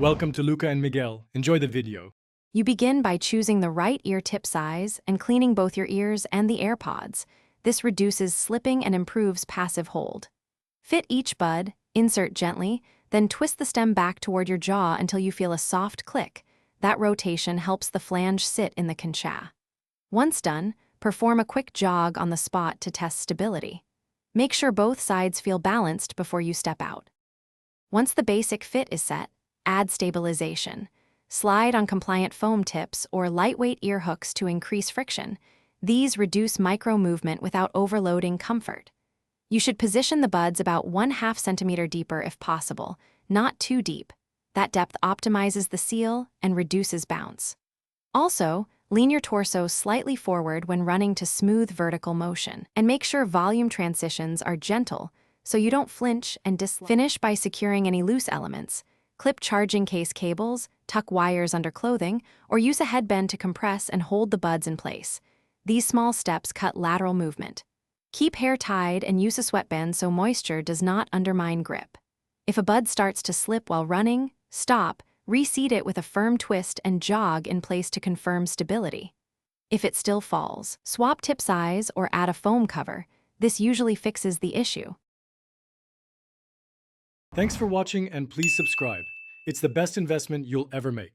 Welcome to Luca and Miguel. Enjoy the video. You begin by choosing the right ear tip size and cleaning both your ears and the Airpods. This reduces slipping and improves passive hold. Fit each bud, insert gently, then twist the stem back toward your jaw until you feel a soft click. That rotation helps the flange sit in the concha. Once done, perform a quick jog on the spot to test stability. Make sure both sides feel balanced before you step out. Once the basic fit is set, add stabilization. Slide on compliant foam tips or lightweight ear hooks to increase friction. These reduce micro-movement without overloading comfort. You should position the buds about 1/2 centimeter deeper if possible, not too deep. That depth optimizes the seal and reduces bounce. Also, lean your torso slightly forward when running to smooth vertical motion, and make sure volume transitions are gentle so you don't flinch and dislocate. Finish by securing any loose elements. Clip charging case cables, tuck wires under clothing, or use a headband to compress and hold the buds in place. These small steps cut lateral movement. Keep hair tied and use a sweatband so moisture does not undermine grip. If a bud starts to slip while running, stop, reseat it with a firm twist and jog in place to confirm stability. If it still falls, swap tip size or add a foam cover. This usually fixes the issue. Thanks for watching and please subscribe. It's the best investment you'll ever make.